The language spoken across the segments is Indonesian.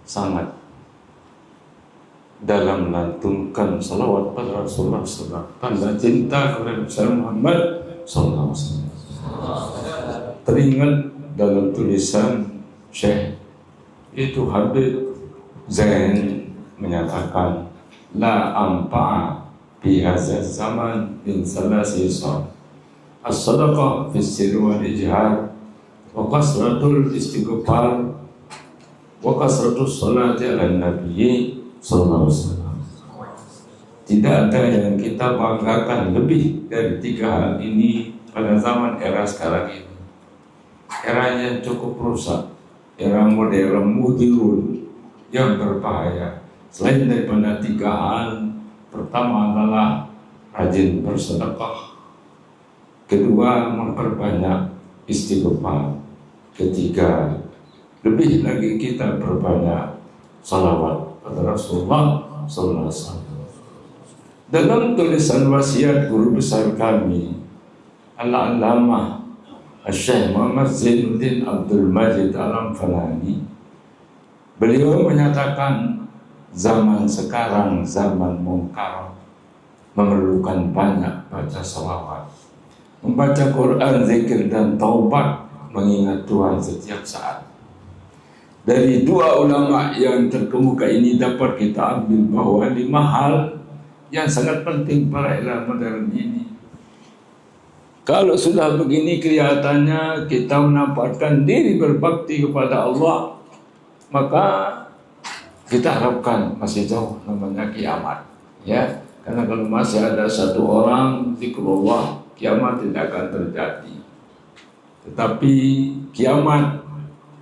sangat dalam melantunkan salawat pada Rasulullah SAW, tanda cinta kepada Muhammad SAW. Teringat dalam tulisan Syekh itu Habib Zain menyatakan, la ampa fi hadzal zaman min salasi sal as-sadaqah fi sirri wal ijhar wa kasratul istighfar wa kasratus salati ala nabiyyi sallallahu alaihi wasallam. Tidak ada yang kita banggakan lebih dari 3 hal ini pada zaman era sekarang ini. Eranya cukup rusak, era modern mudirun yang berbahaya. Selain daripada 3 hal, pertama adalah rajin bersedekah, kedua memperbanyak istighfar, ketiga lebih lagi kita berbanyak salawat pada Rasulullah sallallahu alaihi wasallam. Dalam tulisan wasiat guru besar kami, Al-Allamah Syekh Muhammad Zainuddin Abdul Majid Al-Amfalani, beliau menyatakan zaman sekarang zaman mungkar, memerlukan banyak baca salawat, membaca Quran, zikir dan taubat, mengingat Tuhan setiap saat. Dari 2 ulama yang terkemuka ini dapat kita ambil bahwa 5 hal yang sangat penting pada era modern ini. Kalau sudah begini kelihatannya kita menampakkan diri berbakti kepada Allah, maka kita harapkan masih jauh namanya kiamat, ya. Karena kalau masih ada 1 orang zikrullah, kiamat tidak akan terjadi. Tetapi kiamat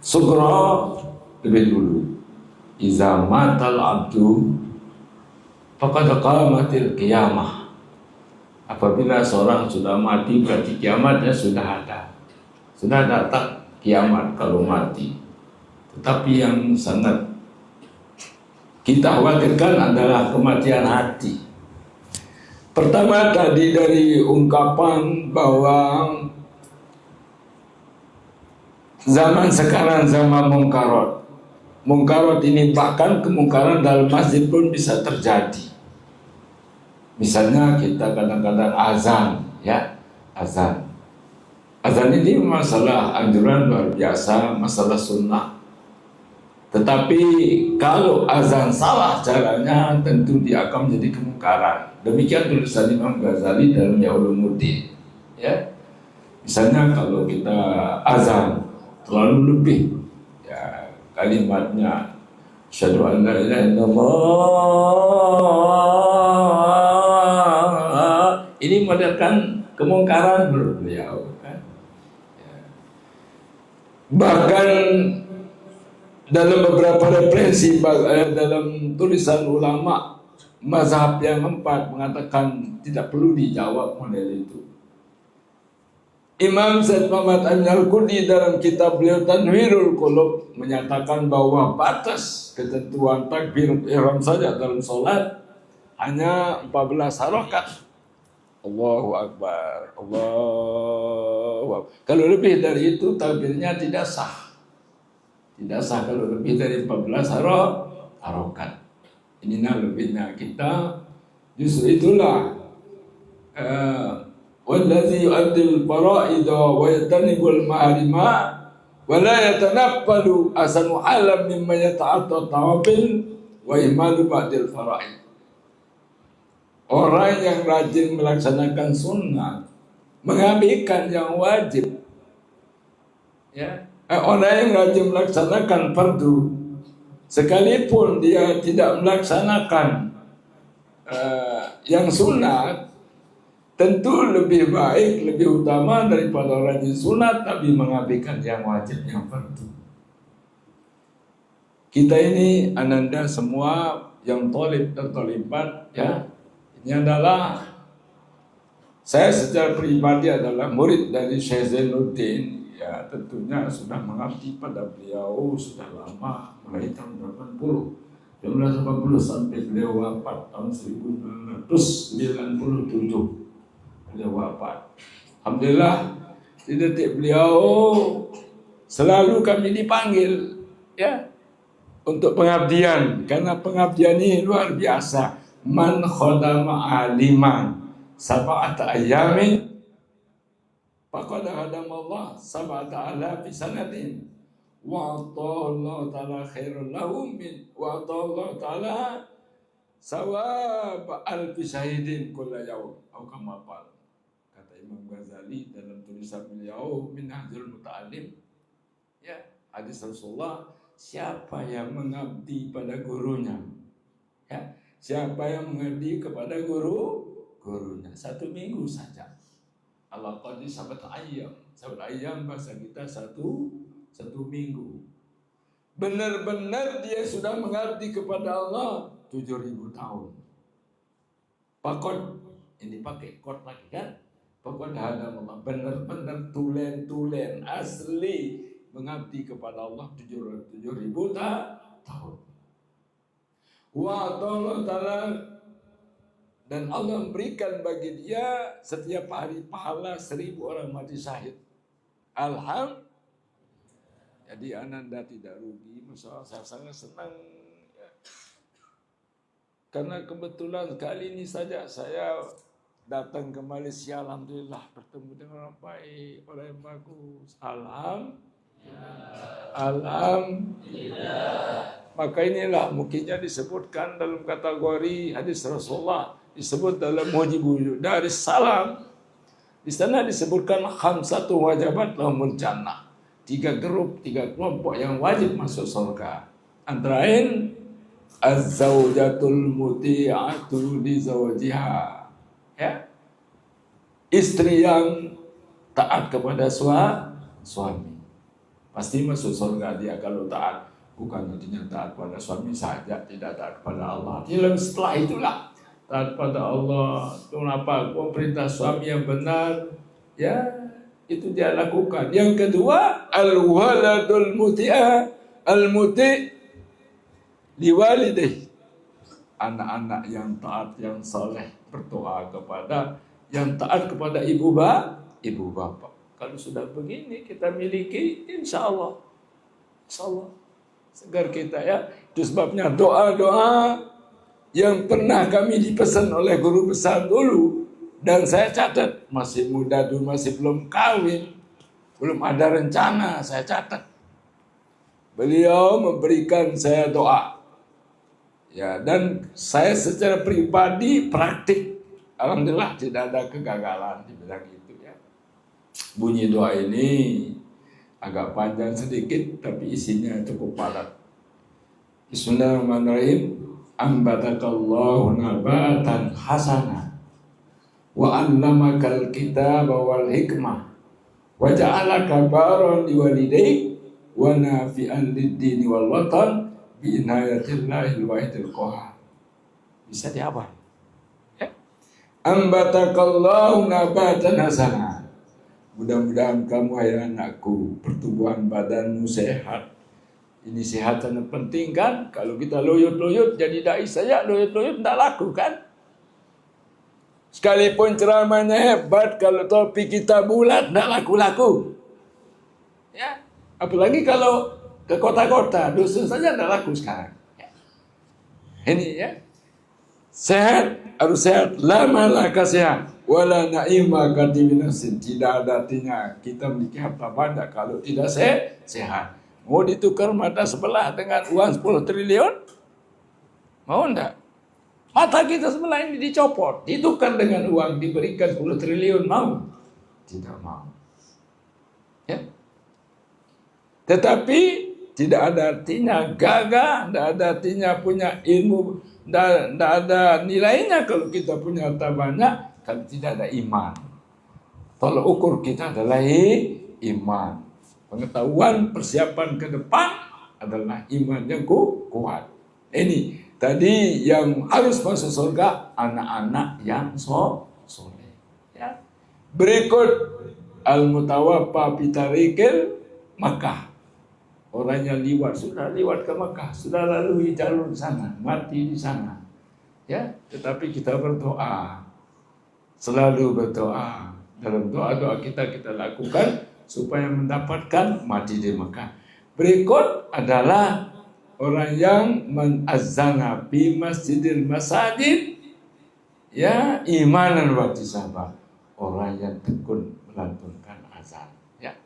sugra lebih dulu. Iza matal abdu faqad qamatil qiyamah. Apabila seorang sudah mati, berarti kiamatnya sudah ada. Sudah datang kiamat kalau mati. Tetapi yang sangat kita khawatirkan adalah kematian hati. Pertama tadi dari ungkapan bahwa zaman sekarang zaman mungkarat. Mungkarat ini bahkan kemungkaran dalam masjid pun bisa terjadi. Misalnya kita kadang-kadang azan, ya, azan. Azan ini masalah anjuran luar biasa, masalah sunnah. Tetapi kalau azan salah caranya, tentu dia akan menjadi kemungkaran. Demikian tulisan Imam Ghazali dalam Ya Ulumuddin, ya. Misalnya kalau kita azan terlalu lebih, ya, kalimatnya asyhadu an la ilaha illallah, ini modelkan kemungkaran menurut beliau, kan? Ya. Bahkan dalam beberapa referensi dalam tulisan ulama mazhab yang 4 mengatakan tidak perlu dijawab model itu. Imam Said Muhammad Amin Al-Qurdi dalam kitab beliau Tanwirul Qulub menyatakan bahwa batas ketentuan takbir ihram saja dalam sholat hanya 14 harakat. Allahu Akbar, Allahu Akbar. Kalau lebih dari itu takbirnya tidak sah. Tidak sah kalau lebih dari 14 harakat. Inilah lebihnya kita. Justru itulah wallazi yu'addil fara'ida wa yatanibul ma'arima wa la yatanaffalu asanu alam mimma yata'atta tawafil wa imalu ba'dil fara'id. Orang yang rajin melaksanakan sunnah, mengabaikan yang wajib, ya. Orang yang rajin melaksanakan fardu, sekalipun dia tidak melaksanakan yang sunat, tentu lebih baik, lebih utama daripada orang yang sunat tapi mengabaikan yang wajib, yang fardu. Kita ini ananda semua yang thalib dan thalibat, ya. Ini adalah, saya secara pribadi adalah murid dari Syekh Zainuddin. Ya, tentunya sudah mengabdi pada beliau sudah lama, mulai tahun 1980 sampai beliau wafat tahun 1997. Beliau wafat. Alhamdulillah di detik beliau selalu kami dipanggil, ya. untuk pengabdian, karena pengabdian ini luar biasa. Man khodama aliman sab'ata ayyamin faqad hadama Allah sab'ata alafi sanatin wa Allah ta'ala khairul lahum min wa Allah ta'ala sawab alfi syahidin kulla yaum atau kama qala. Kata Imam Ghazali dalam tulisan beliau Minhajul Muta'allim, ya, hadis Rasulullah, siapa yang mengabdi pada gurunya, ya, siapa yang mengabdi kepada gurunya 1 minggu saja, Allah qadi sabat ayam bahasa kita satu minggu, benar-benar dia sudah mengabdi kepada Allah 7.000 tahun. Pakot, ini pakai kot lagi kan, pakot hadam Allah, benar-benar tulen asli mengabdi kepada Allah 7.000 tahun. Wa ta'ala, dan Allah memberikan bagi dia setiap hari pahala 1.000 orang mati syahid. Jadi Ananda tidak rugi, masalah saya sangat senang, ya. Karena kebetulan kali ini saja saya datang ke Malaysia, alhamdulillah bertemu dengan orang baik, orang yang bagus. Alhamdulillah. Maka inilah mungkinnya disebutkan dalam kategori hadis Rasulullah, disebut dalam Mujibul dari salam. Di sana disebutkan khamsatu wajabat lahumul jannah. 3 grup, 3 kelompok yang wajib masuk surga. Antara lain az-zaujatul muti'atu li zawjiha. Ya. Istri yang taat kepada suami. Pasti masuk surga dia kalau taat. Bukan artinya taat pada suami saja, tidak taat kepada Allah. Setelah itulah taat pada Allah. Kenapa? Perintah suami yang benar, ya, itu dia lakukan. Yang kedua, al-waladul muti'ah, al-muti' liwalidih. Anak-anak yang taat, yang saleh, berdoa kepada, yang taat kepada ibu bapak. Kalau sudah begini kita miliki, insya Allah segar kita, ya. Itu sebabnya doa-doa yang pernah kami dipesan oleh guru besar dulu, dan saya catat, masih muda dulu, masih belum kawin, belum ada rencana, saya catat. Beliau memberikan saya doa, ya, dan saya secara pribadi praktik, alhamdulillah tidak ada kegagalan di bidang itu, ya. Bunyi doa ini agak panjang sedikit, tapi isinya cukup padat. Bismillahirrahmanirrahim. Ambatakallahu nabatan hasanah wa 'allamakal kitaba wal hikmah wa ja'alaka baran liwalidayk wa nafi'an lid-dini wal watan bi inayatillahil wahidil qahhar. Bisa dihafal, ya? Ambatakallahu nabatan hasanah. Mudah-mudahan kamu, hai anakku, pertumbuhan badanmu sehat. Ini sehat sangat penting, kan? Kalau kita loyot-loyot jadi dai saja, loyot-loyot tidak laku, kan? Sekalipun ceramahnya hebat, kalau topik kita bulat, tidak laku-laku. Ya, apalagi kalau ke kota-kota, dusun saja tidak laku sekarang. Ya. Ini, ya, sehat, harus sehat, lama laka sehat. Wala na'ima kadibinasin. Tidak ada artinya kita memiliki harta banyak kalau tidak sehat. Mau ditukar mata sebelah dengan uang 10 triliun? Mau enggak? Mata kita sebelah ini dicopot, ditukar dengan uang, diberikan 10 triliun, mau? Tidak mau. Ya. Tetapi tidak ada artinya gagah, tidak ada artinya punya ilmu, tidak ada nilainya kalau kita punya harta banyak, kalau tidak ada iman. Tolak ukur kita adalah iman. Pengetahuan, persiapan ke depan adalah iman yang kuat. Ini tadi yang harus masuk surga, anak-anak yang soleh. Ya. Berikut al-mutawaffa bitarikil Makkah. Orang yang sudah lewat ke Makkah, sudah lalui jalur di sana, mati di sana. Ya, tetapi kita berdoa. Selalu berdoa. Dalam doa-doa kita lakukan supaya mendapatkan mati di Mekah. Berikut adalah Orang yang menazana fi masjidil masajid, ya, imanan wa ihtisaban. Orang yang tekun melantunkan azan. Ya.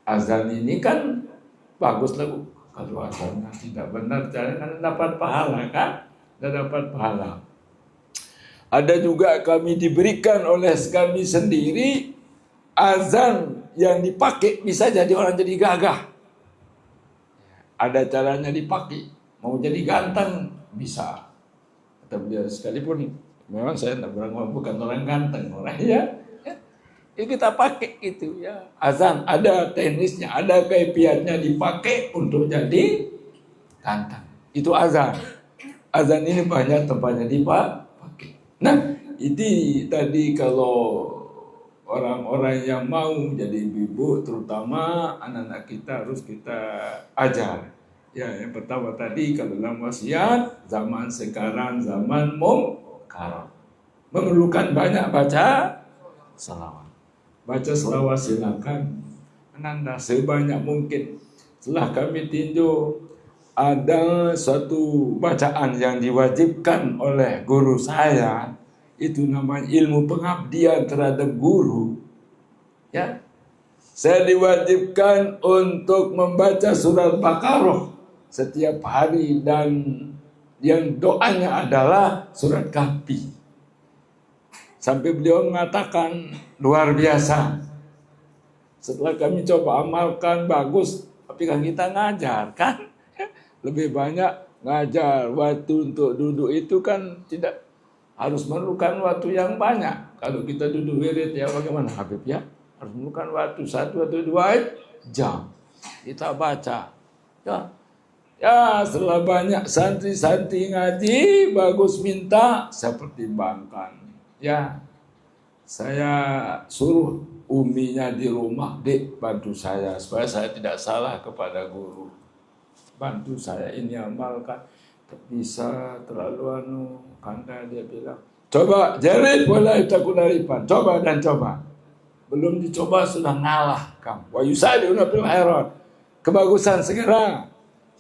Azan ini kan bagus lagu. Kalau azannya tidak benar, jangan dapat pahala kan? Tidak dapat pahala. Ada juga kami diberikan oleh kami sendiri azan yang dipakai bisa jadi orang jadi gagah. Ada caranya dipakai. Mau jadi ganteng bisa. Kata beliau sekalipun memang saya tidak berangkat bukan orang ganteng, orang ya. Ya kita pakai itu ya. Azan ada teknisnya, ada kaifiatnya dipakai untuk jadi ganteng. Itu azan. Azan ini banyak tempatnya dipakai. Nah, ini tadi kalau orang-orang yang mau jadi ibu, terutama anak-anak kita harus kita ajar. Ya, yang pertama tadi kalau dalam wasiat, zaman sekarang zaman mungkar. Memerlukan banyak baca selawat. Baca selawat silakan Ananda sebanyak mungkin. Setelah kami tinjau ada suatu bacaan yang diwajibkan oleh guru saya, itu namanya ilmu pengabdian terhadap guru. Ya, saya diwajibkan untuk membaca surat Baqarah setiap hari dan yang doanya adalah surat Kahfi. Sampai beliau mengatakan luar biasa. Setelah kami coba amalkan bagus, tapi kan kita ngajar kan? Lebih banyak ngajar. Waktu untuk duduk itu kan tidak harus memerlukan waktu yang banyak. Kalau kita duduk wirid ya bagaimana Habib ya? Harus memerlukan waktu 1 atau 2 jam. Kita baca. Ya setelah banyak santri-santri ngaji, bagus minta, saya pertimbangkan. Ya, saya suruh uminya di rumah, Dek bantu saya supaya saya tidak salah kepada guru. Bantu saya ini amalkan. Tak bisa terlalu karena dia bilang, coba jarit boleh takun haripan, coba dan coba. Belum dicoba sudah ngalah kamu. Wa yusari'una fil khairat. Kebagusan segera.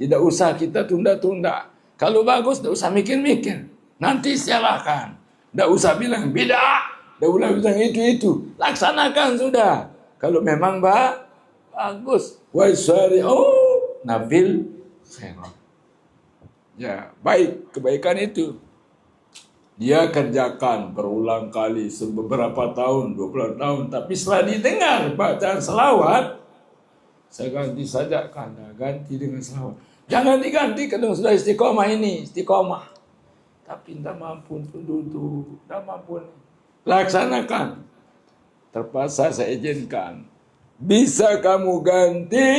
Tidak usah kita tunda-tunda. Kalau bagus tidak usah mikir-mikir. Nanti silakan. Tidak usah bilang bid'ah. Tidak usah bilang itu. Laksanakan sudah. Kalau memang bagus. Wa yusari'u nabil khairat. Ya, baik kebaikan itu. Dia kerjakan berulang kali beberapa tahun, 20 tahun. Tapi setelah didengar bacaan selawat, saya ganti saja karena ganti dengan selawat. Jangan diganti kadang sudah istiqomah ini, istiqomah. Tapi tidak mampu untuk duduk, tidak mampu. Laksanakan. Terpaksa saya izinkan. Bisa kamu ganti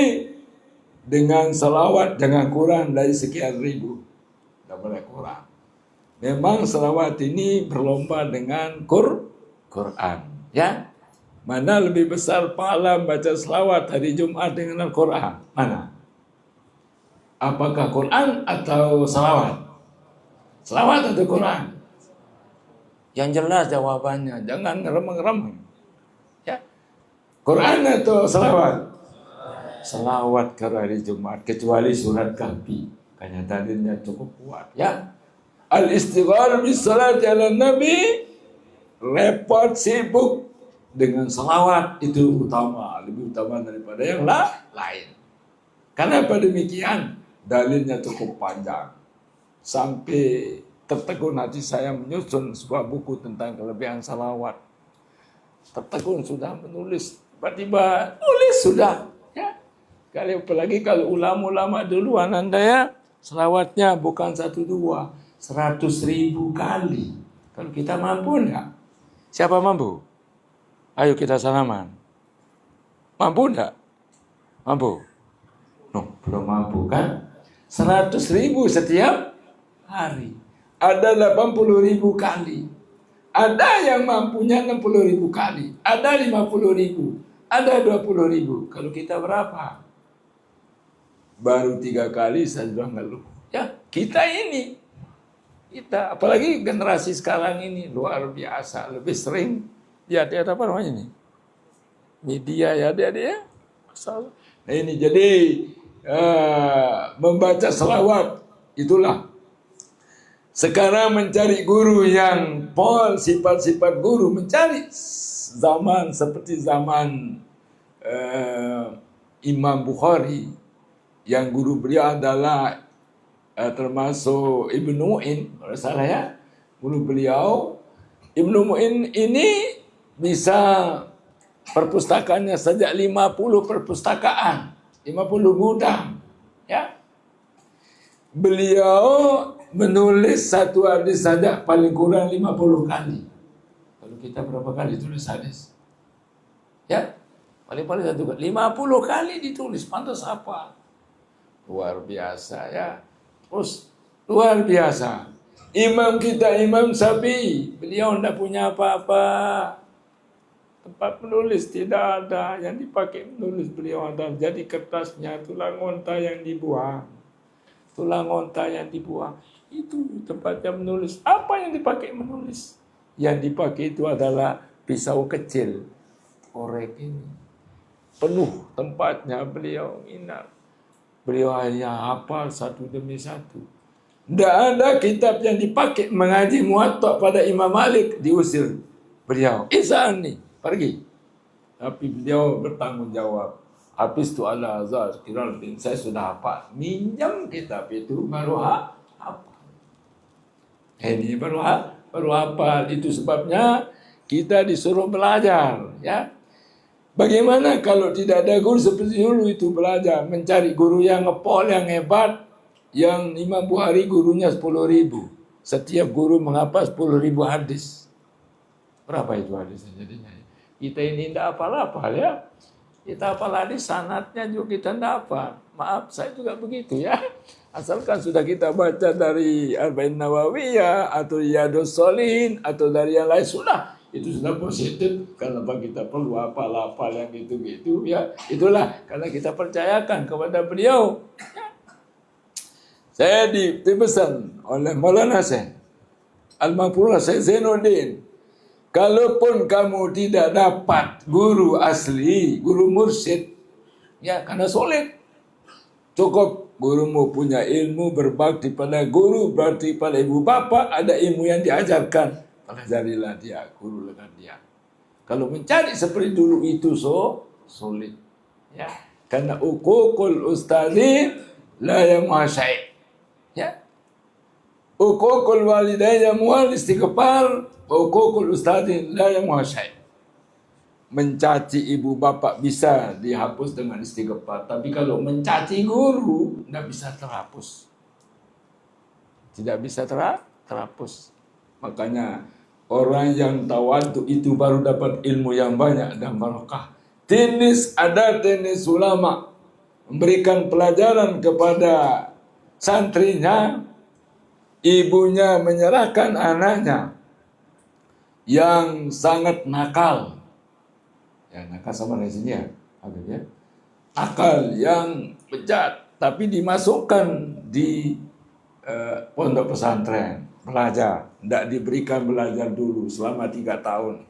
dengan selawat jangan kurang dari sekian ribu. Tidak boleh kurang. Memang selawat ini berlomba dengan Quran. Ya, mana lebih besar pahala baca selawat hari Jumat dengan Al-Quran? Mana? Apakah Quran atau selawat? Selawat atau Quran? Yang jelas jawabannya. Jangan ngerem-ngerem. Ya, Quran atau selawat? Selawat ke hari Jumat kecuali surat Kahfi. Karena dalilnya cukup kuat. Ya. Al-istighfar bis salati ala nabi, repot sibuk dengan selawat itu utama, lebih utama daripada yang lain. Kenapa demikian? Dalilnya cukup panjang. Sampai tertegun hati saya menyusun sebuah buku tentang kelebihan selawat. Tertegun sudah menulis, tiba-tiba tulis sudah. Ya. Apalagi kalau ulama-ulama dulu Ananda ya, selawatnya bukan 1-2. 100.000 kali. Kalau kita mampu enggak? Siapa mampu? Ayo kita salaman. Mampu enggak? Mampu? No, belum mampu kan? 100.000 setiap hari. Ada 80.000 kali. Ada yang mampunya 60.000 kali. Ada 50.000. Ada 20.000. Kalau kita berapa? Baru 3 kali saya sudah ngeluh. Ya, kita ini. Kita, apalagi generasi sekarang ini luar biasa, lebih sering lihat apa namanya ini? Media ya, adik-adik ya. Masalah. Nah ini jadi membaca selawat. Itulah. Sekarang mencari guru yang sifat-sifat guru, mencari zaman seperti zaman Imam Bukhari, yang guru beliau adalah termasuk Ibnu Mu'in, kalau salah ya, guru beliau. Ibnu Mu'in ini bisa perpustakaannya sejak 50 perpustakaan, 50 gudang, ya. Beliau menulis satu hadis saja paling kurang 50 kali. Kalau kita berapa kali tulis hadis? Ya, paling-paling satu kali. 50 kali ditulis, pantas apa? Luar biasa ya. Terus luar biasa. Imam kita, Imam Syafi'i, beliau tidak punya apa-apa. Tempat menulis tidak ada, yang dipakai menulis beliau ada. Jadi kertasnya tulang onta yang dibuang. Tulang onta yang dibuang. Itu tempatnya menulis. Apa yang dipakai menulis? Yang dipakai itu adalah pisau kecil. Korek ini. Penuh tempatnya beliau ingat. Beliau hanya hafal satu demi satu. Tidak ada kitab yang dipakai mengaji Muwatta pada Imam Malik, diusir beliau. Isani, pergi. Tapi beliau bertanggung jawab. Habis itu ala azhar, Kiraldin, saya sudah hafal. Minjam kitab itu baru hafal. Ini baru hafal. Itu sebabnya kita disuruh belajar, ya. Bagaimana kalau tidak ada guru seperti dulu itu belajar, mencari guru yang ngepol, yang hebat, yang Imam Bukhari gurunya 10.000. Setiap guru menghafal 10.000 hadis. Berapa itu hadisnya jadinya? Kita ini tidak hafal-hafal ya. Kita hafal hadis, sanadnya juga kita tidak hafal. Maaf, saya juga begitu ya. Asalkan sudah kita baca dari Arba'in Nawawiyah atau Riyadhus Shalihin atau dari yang lain, sudah. Itu sudah positif. Kenapa kita perlu hafal-hafal yang gitu-gitu ya? Itulah karena kita percayakan kepada beliau. Ya. Saya dipesan oleh Maulana Syekh Al-Mahfuz Syekh Zainuddin, kalaupun kamu tidak dapat guru asli, guru mursyid, ya karena sulit, cukup gurumu punya ilmu, berbakti pada guru, berbakti pada ibu bapak, ada ilmu yang diajarkan, pelajarilah dia, guru dengan dia. Kalau mencari seperti dulu itu sulit, ya, karena uququl ustadzi la yamuhasai, ya, uququl walidain yamuhal istighfar, uququl ustadzi la yamuhasai. Mencaci ibu bapak bisa dihapus dengan istighfar, tapi kalau mencaci guru tidak bisa terhapus, tidak bisa terhapus. Makanya orang yang tawadhu itu baru dapat ilmu yang banyak dan barokah. Tenis ulama memberikan pelajaran kepada santrinya, ibunya menyerahkan anaknya yang sangat nakal. Ya, nakal sama dari sini ya, ya. Nakal yang bejat, tapi dimasukkan di pondok pesantren belajar. Tidak diberikan belajar dulu selama 3 tahun.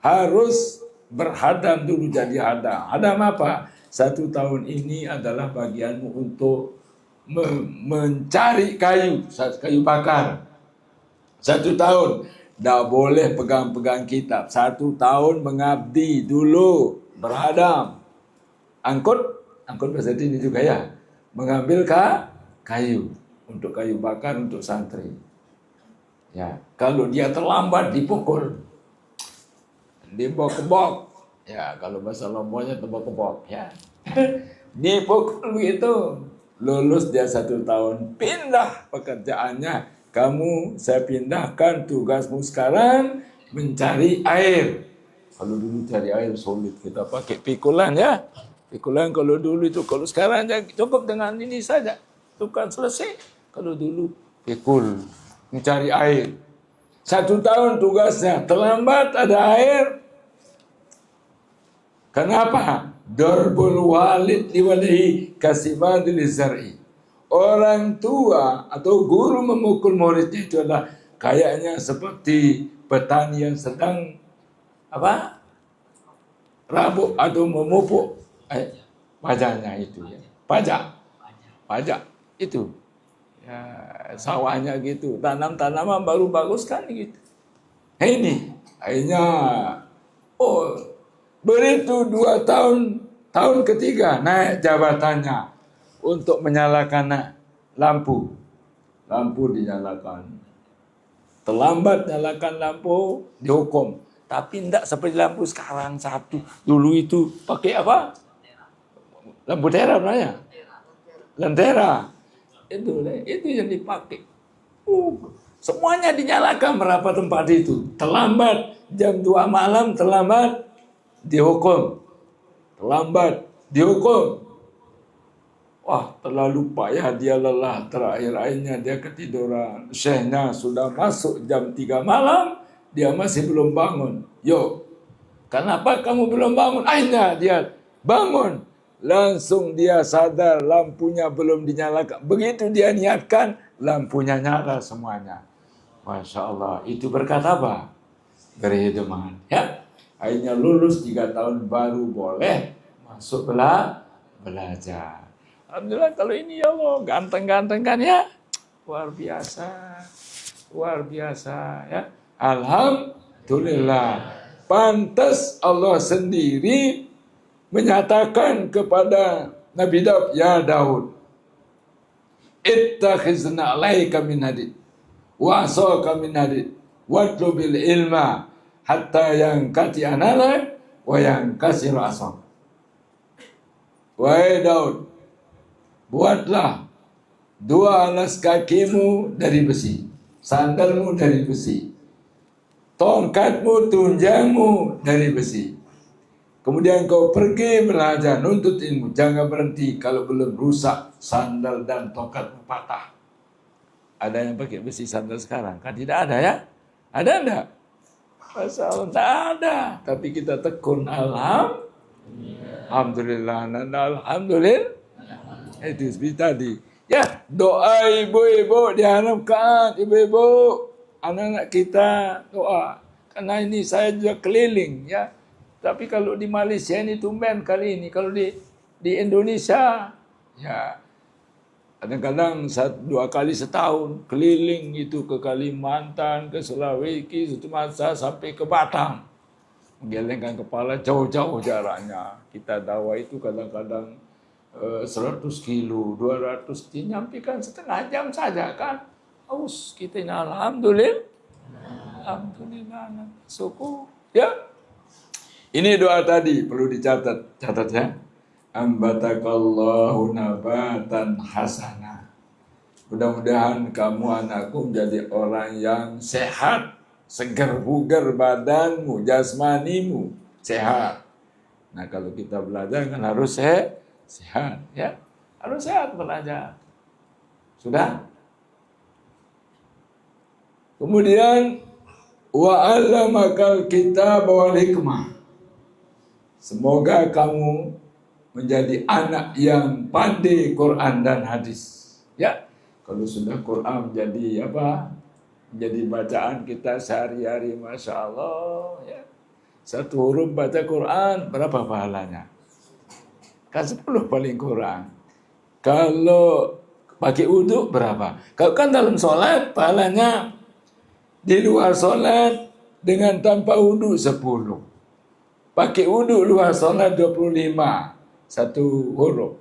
Harus berhadam dulu jadi hadam. Hadam apa? 1 tahun ini adalah bagianmu untuk mencari kayu bakar. 1 tahun. Tidak boleh pegang-pegang kitab. 1 tahun mengabdi dulu, berhadam. Angkut bahasa ini juga ya. Mengambil kayu. Untuk kayu bakar, untuk santri. Ya, kalau dia terlambat dipukul. Dibok-bok. Ya, kalau bahasa Lomboknya tebok-bok ya. Dipukul begitu. Lulus dia 1 tahun. Pindah pekerjaannya. Kamu, saya pindahkan tugasmu sekarang mencari air. Kalau dulu cari air sulit, kita pakai pikulan ya. Pikulan kalau dulu itu, kalau sekarang cukup dengan ini saja. Itu kan selesai. Kalau dulu pikul, mencari air. 1 tahun tugasnya, terlambat ada air. Kenapa? Darbul walid liwalihi kasibadil zar'i. Orang tua atau guru memukul muridnya itu adalah kayaknya seperti petani yang sedang rabuk atau memupuk pajaknya itu ya. Pajak. pajak itu. Ya, sawahnya gitu, tanam-tanaman baru bagus kan gitu. Ini akhirnya, oh begitu 2 tahun, tahun ketiga naik jabatannya untuk menyalakan lampu. Lampu dinyalakan. Terlambat nyalakan lampu, dihukum. Tapi tidak seperti lampu sekarang satu. Dulu itu pakai apa? Lampu tera namanya. Lentera. Itu yang dipakai. Semuanya dinyalakan berapa tempat itu. Terlambat jam 2 malam, terlambat dihukum. Terlambat dihukum. Wah, terlalu payah dia, lelah. Terakhir-akhirnya dia ketiduran. Syekhnya sudah masuk jam 3 malam, dia masih belum bangun. Yo, kenapa kamu belum bangun? Akhirnya dia bangun. Langsung dia sadar lampunya belum dinyalakan. Begitu dia niatkan, lampunya nyala semuanya. Masya Allah, itu berkat apa? Berhiduman. Ya, akhirnya lulus 3 tahun baru boleh masuk belajar. Alhamdulillah kalau ini ya Allah, ganteng-ganteng kan ya. Luar biasa. Luar biasa ya. Alhamdulillah. Pantas Allah sendiri menyatakan kepada Nabi Daud, ya Daud, ittakhizna alaika min hadid wa asaka min hadid watlubil ilma hatta yang kati anala wa yang kasir asam. Wahai Daud, buatlah 2 alas kakimu dari besi, sandalmu dari besi, tongkatmu, tunjangmu dari besi. Kemudian kau pergi belajar, nuntut ilmu. Jangan berhenti kalau belum rusak sandal dan tongkatmu patah. Ada yang pakai besi sandal sekarang? Kan tidak ada ya? Ada enggak? Masalah tidak ada. Tapi kita tekun alhamdulillah. Alhamdulillah. Itu seperti tadi. Ya, doa ibu-ibu diharapkan, ibu-ibu, anak-anak kita doa. Karena ini saya juga keliling ya. Tapi kalau di Malaysia ini tumben kali ini. Kalau di Indonesia, ya kadang-kadang 1-2 kali setahun keliling itu ke Kalimantan, ke Sulawesi, Sumatra sampai ke Batam. Menggelengkan kepala jauh-jauh jaraknya. Kita dakwah itu kadang-kadang 100 kilo, 200 dinyampaikan setengah jam saja kan. Aus kita ini alhamdulillah. Alhamdulillah syukur. Ya. Ini doa tadi perlu dicatat. Catat ya. Ambatakallahu nabatan hasanah. Mudah-mudahan kamu anakku menjadi orang yang sehat, segar bugar badanmu, jasmanimu sehat. Nah, kalau kita belajar kan harus sehat ya, harus sehat belajar. Sudah. Kemudian wa 'allamakal kitaba wal hikmah. Semoga kamu menjadi anak yang pandai Quran dan hadis. Ya, kalau sudah Quran menjadi apa? Menjadi bacaan kita sehari-hari, masya Allah. Ya, 1 huruf baca Quran berapa pahalanya? Kan 10 paling kurang. Kalau pakai wudhu berapa? Kalau kan dalam sholat pahalanya, di luar sholat dengan tanpa wudhu 10. Pakai wudhu luar sholat 25. 1 huruf.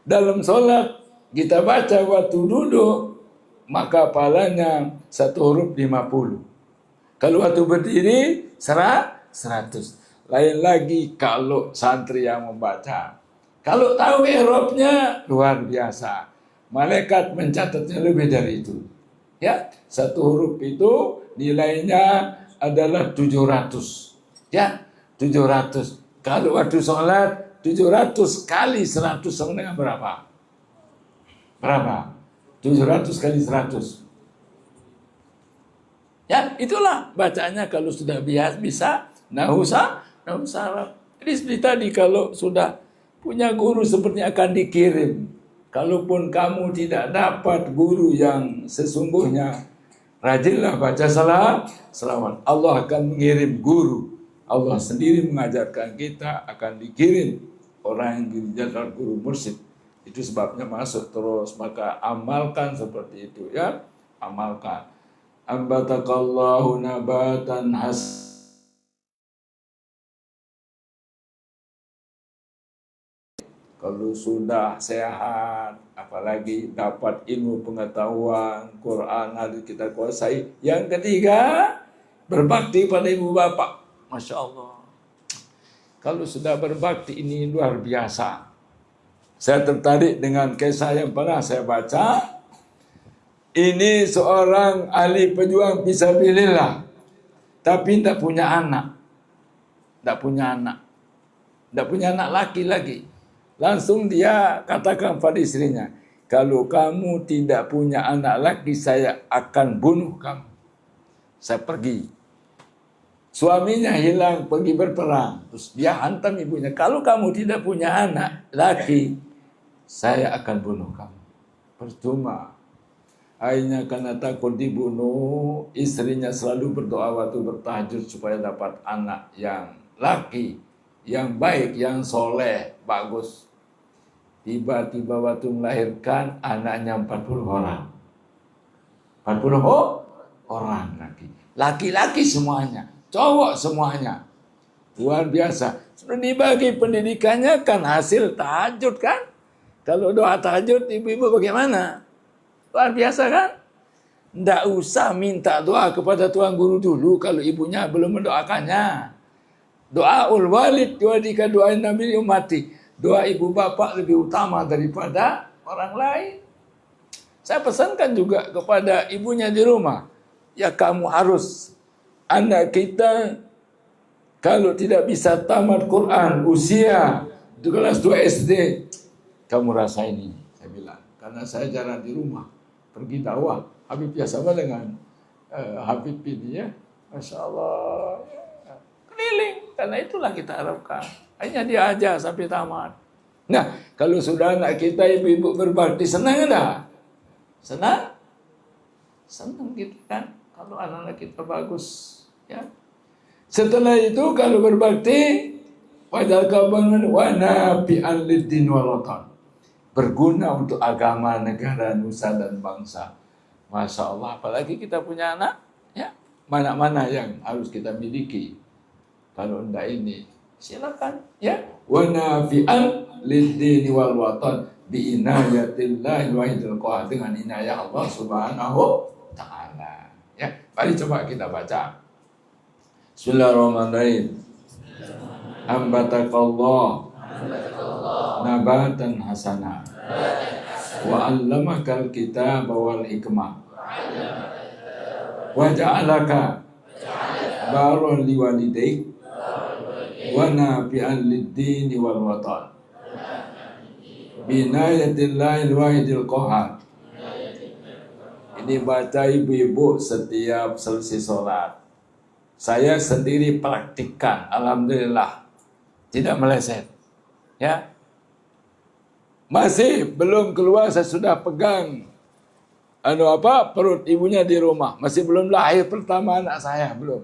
Dalam sholat kita baca waktu duduk, maka pahalanya 1 huruf 50. Kalau waktu berdiri 100. Lain lagi kalau santri yang membaca. Kalau tahu i'rabnya luar biasa. Malaikat mencatatnya lebih dari itu. Ya, 1 huruf itu nilainya adalah 700. Ya, 700. Kalau waktu sholat 700 kali 100 sama dengan berapa? Berapa? 700 kali 100. Ya, itulah bacanya kalau sudah bisa nahu Arab. Jadi seperti tadi kalau sudah punya guru sepertinya akan dikirim. Kalaupun kamu tidak dapat guru yang sesungguhnya, rajinlah baca selawat. Allah akan mengirim guru. Allah sendiri mengajarkan kita akan dikirim orang yang dijadikan guru mursyid. Itu sebabnya masuk terus. Maka amalkan seperti itu ya. Amalkan. Ambatakallahu nabatan kalau sudah sehat, apalagi dapat ilmu pengetahuan, Quran hadis kita kuasai. Yang ketiga, berbakti pada ibu bapak. Masya Allah. Kalau sudah berbakti ini luar biasa. Saya tertarik dengan kisah yang pernah saya baca. Ini seorang ahli pejuang fisabilillah, tapi tidak punya anak. Tidak punya anak. Tidak punya anak laki lagi. Langsung dia katakan pada istrinya, kalau kamu tidak punya anak laki, saya akan bunuh kamu. Saya pergi. Suaminya hilang, pergi berperang. Terus dia hantam ibunya, kalau kamu tidak punya anak laki, saya akan bunuh kamu. Percuma. Akhirnya karena takut dibunuh, istrinya selalu berdoa waktu bertahajud supaya dapat anak yang laki, yang baik, yang soleh, bagus. Tiba-tiba waktu melahirkan, anaknya 40 orang. 40 orang lagi. Laki-laki semuanya, cowok semuanya. Luar biasa. Sudah dibagi pendidikannya kan hasil tahajud kan? Kalau doa tahajud, ibu-ibu bagaimana? Luar biasa kan? Tidak usah minta doa kepada tuan guru dulu kalau ibunya belum mendoakannya. Doaul walid jika doa Nabi ummati. Doa ibu bapak lebih utama daripada orang lain. Saya pesankan juga kepada ibunya di rumah. Ya kamu harus, anak kita kalau tidak bisa tamat Quran usia di kelas 2 SD, kamu rasain ini, saya bilang. Karena saya jarang di rumah. Pergi dakwah, Habib ya sama dengan Habib ini ya, Masya Allah, ya. Keliling, karena itulah kita harapkan. Hanya dia aja sampai tamat. Nah, kalau sudah anak kita ibu-ibu berbakti, senang enggak? Senang? Senang gitu kan, kalau anak-anak kita bagus. Ya. Setelah itu kalau berbakti, pada kabangan wana bi'an liddin walotan. Berguna untuk agama, negara, nusa, dan bangsa. Masya Allah, apalagi kita punya anak, ya mana-mana yang harus kita miliki. Kalau enggak ini, silakan, ya. Wa nafi'an lid-dini wal watan bi inayatillahi wahidil qahar, dengan inayah Allah Subhanahu taala. Ya, mari coba kita baca. Bismillahirrahmanirrahim. Ambatakallah nabatan hasanah wa 'allamakal kitaba wal hikmah wa ja'alaka baron liwalidayk wa nafi'an lid-dini wal watan binayatillahi wahidil qahar. Ini baca ibu-ibu setiap selesai sholat. Saya sendiri praktikkan, alhamdulillah tidak meleset. Ya, masih belum keluar saya sudah pegang perut ibunya di rumah. Masih belum lahir pertama anak saya, belum.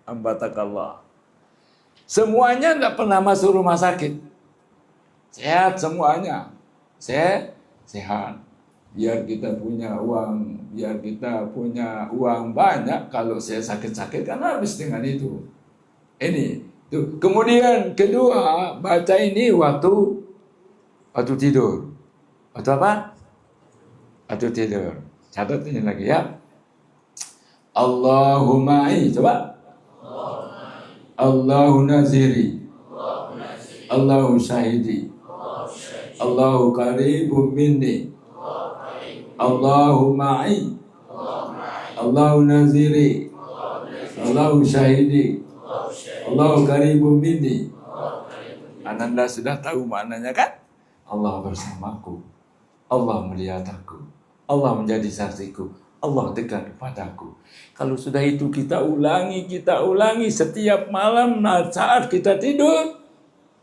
Ambatakallah. Semuanya tidak pernah masuk rumah sakit. Sehat semuanya. Sehat. Biar kita punya uang, banyak. Kalau saya sakit-sakit kan habis dengan itu. Ini. Tuh. Kemudian kedua, baca ini waktu tidur. Waktu apa? Waktu tidur. Catat ini lagi ya. Allahumma'i, coba. Allahu naziri. Allahu syahidi. Allahu qaribun minni. Allahu ma'i. Allahu naziri. Allahu syahidi. Allahu qaribun minni. Ananda sudah tahu maknanya kan? Allah bersamaku. Allah melihat aku. Allah menjadi saksiku. Allah dekat kepadaku. Kalau sudah itu kita ulangi setiap malam saat kita tidur.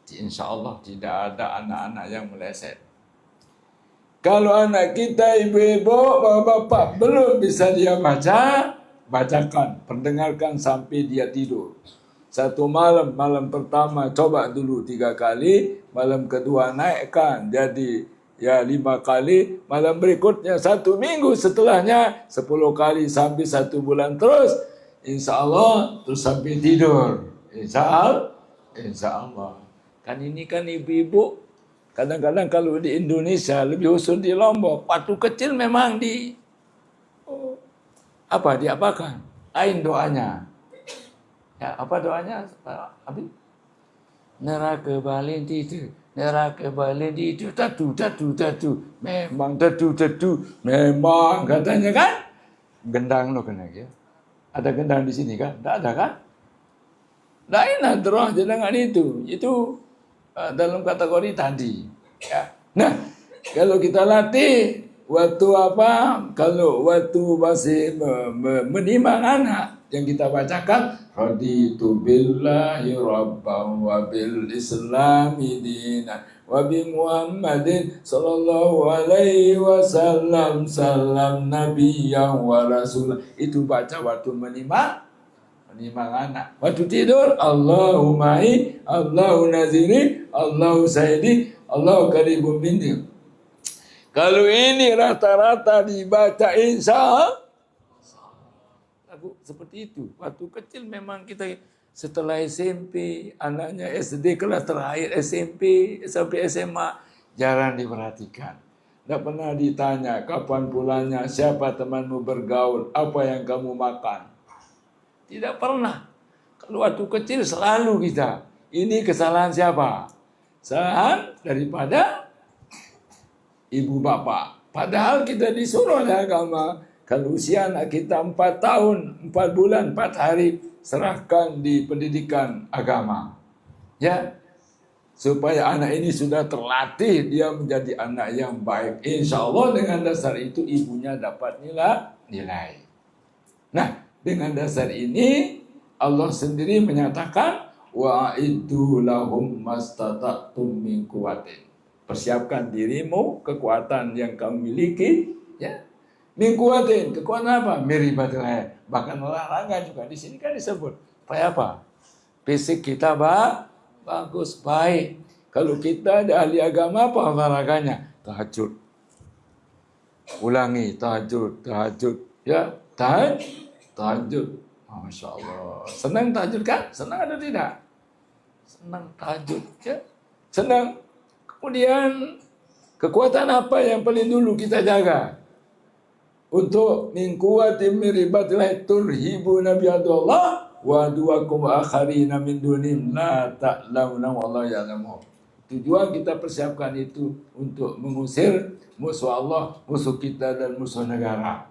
Insya Allah tidak ada anak-anak yang meleset. Kalau anak kita, ibu-ibu, bapak-bapak belum bisa dia baca, bacakan, perdengarkan sampai dia tidur. Satu malam, malam pertama coba dulu 3 kali, malam kedua naikkan jadi ya 5 kali, malam berikutnya 1 minggu, setelahnya 10 kali sampai 1 bulan terus, insya Allah terus sampai tidur, insya Allah. Kan ini kan ibu-ibu, kadang-kadang kalau di Indonesia, lebih khusus di Lombok, waktu kecil memang diapakan? Lain doanya. Ya, apa doanya? Abi? Neraka balen itu, neraka balen itu, tadu. Memang tadu. Memang katanya kan? Gendang lo kena ya. Ada gendang di sini kan? Tidak ada kan? Lain adroh dengan itu. Itu dalam kategori tadi. Ya. Nah, kalau kita latih waktu apa? Kalau waktu masih menimang anak yang kita bacakan, raditu billahi rabban wa bil islami dinan wa bi Muhammadin sallallahu alaihi wasallam salam nabiyyan wa rasul. Itu baca waktu menimang anak. Waktu tidur, Allahumma Allahu naziri, Allahu sayyidi, Allahu qaribun minni. Kalau ini rata-rata dibaca insya Allah seperti itu. Waktu kecil memang kita setelah SMP, anaknya SD kelas terakhir SMP sampai SMA jarang diperhatikan. Tidak pernah ditanya kapan pulangnya, siapa temanmu bergaul, apa yang kamu makan. Tidak pernah. Kalau waktu kecil selalu kita. Ini kesalahan siapa? Kesalahan daripada ibu bapak. Padahal kita disuruh oleh agama. Kalau usia anak kita 4 tahun, 4 bulan, 4 hari, serahkan di pendidikan agama. Ya, supaya anak ini sudah terlatih, dia menjadi anak yang baik. Insya Allah dengan dasar itu ibunya dapat nilai. Nah, dengan dasar ini Allah sendiri menyatakan wa'iddu lahum mastata'tum min quwwatin. Persiapkan dirimu kekuatan yang kamu miliki, ya. Min quwwatin, kekuatan apa? Miribatil hayat. Bahkan olahraga juga di sini kan disebut. Supaya apa? Fisik kita bagus, baik. Kalau kita ada ahli agama apa olahraganya? Tahajud. Ulangi tahajud. Ya, tahajud. Masya Allah. Senang tahajud kan? Senang atau tidak? Senang tahajud. Ya? Senang. Kemudian kekuatan apa yang paling dulu kita jaga? Untuk min quwwatin min ribatil turhibu nabiyadullah wa duakum akharina min dunim la ta'lamuna wallahu ya'lamu. Tujuan kita persiapkan itu untuk mengusir musuh Allah, musuh kita dan musuh negara.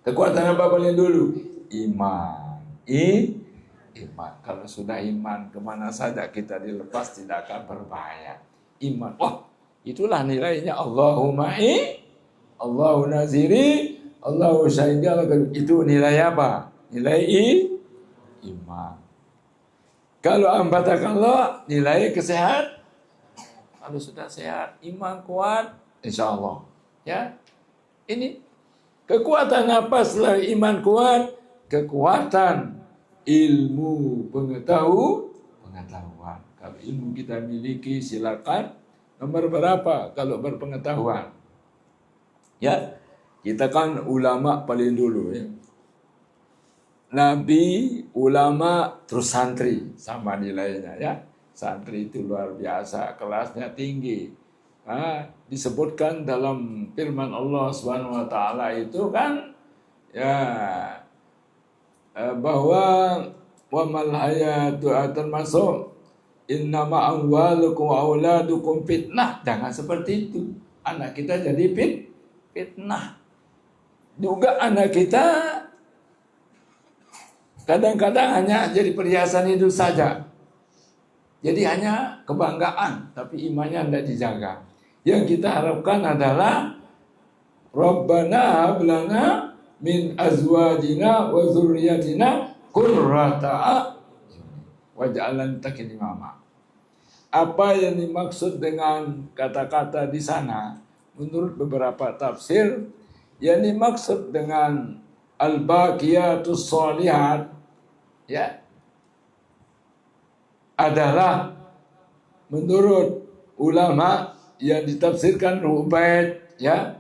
Kekuatan apa paling dulu? Iman. Iman. Kalau sudah iman, kemana saja kita dilepas tidak akan berbahaya. Iman. Wah, itulah nilainya. Allahumma Allahu naziri, Allahu syahidi. Itu nilai apa? Nilai iman. Kalau ambatakan Allah, nilai kesehatan. Kalau sudah sehat, iman kuat, insya Allah. Ya, ini kekuatan apa setelah iman kuat? Kekuatan ilmu pengetahuan. Kalau ilmu kita miliki, silakan. Nomor berapa kalau berpengetahuan? Ya, kita kan ulama paling dulu ya. Nabi, ulama, terus santri sama nilainya ya. Santri itu luar biasa, kelasnya tinggi. Disebutkan dalam firman Allah Subhanahu wa taala itu kan ya bahwa wa mal hayatu termasuk innama amwalukum wa auladukum fitnah. Jangan seperti itu. Anak kita jadi fitnah. Juga anak kita kadang-kadang hanya jadi perhiasan hidup saja. Jadi hanya kebanggaan, tapi imannya tidak dijaga. Yang kita harapkan adalah Rabbana hab lana min azwajina wa dzurriyyatina qurrata a'yun waj'alna lil imama. Apa yang dimaksud dengan kata-kata di sana? Menurut beberapa tafsir, yang dimaksud dengan al-baqiyatus shalihat, ya, adalah menurut ulama yang ditafsirkan rubaiyat, ya,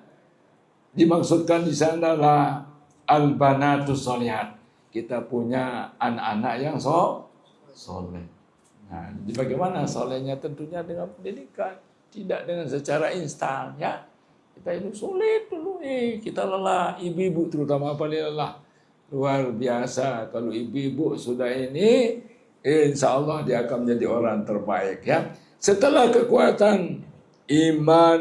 dimaksudkan di sana adalah al-banatus sholihat. Kita punya anak-anak yang soleh. Nah, bagaimana solehnya? Tentunya dengan pendidikan, tidak dengan secara instan, ya. Kita itu sulit dulu nih, kita lelah, ibu-ibu terutama paling lelah. Luar biasa kalau ibu-ibu sudah ini, insya Allah dia akan menjadi orang terbaik, ya. Setelah kekuatan iman,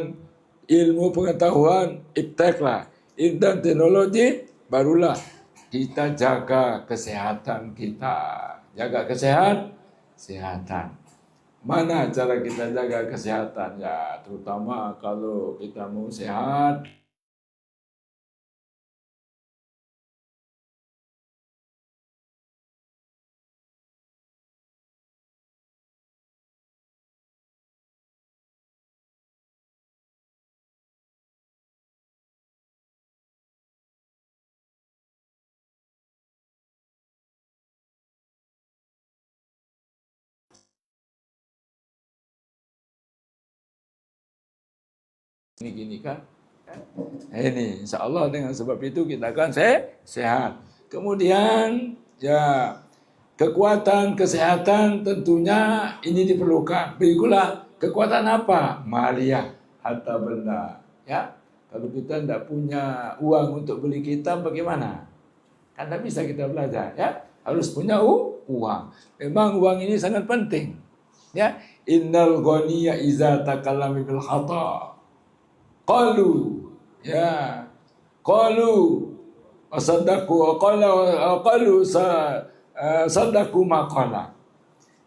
ilmu pengetahuan, ipteklah, dan teknologi, barulah kita jaga kesehatan kita. Jaga kesehatan. Mana cara kita jaga kesehatan? Ya, terutama kalau kita mau sehat, gini kan. Ini insya Allah dengan sebab itu kita akan sehat. Kemudian ya, kekuatan kesehatan tentunya ini diperlukan. Berikulah kekuatan apa? Maliyah, harta benda. Ya, kalau kita tidak punya uang untuk beli kitab bagaimana? Kan tidak bisa kita belajar, ya. Harus punya uang. Memang uang ini sangat penting. Ya, innal ghaniya iza takallama bil khata. Qalu, ya, qalu sadaqu, qalu sadaqu maqala.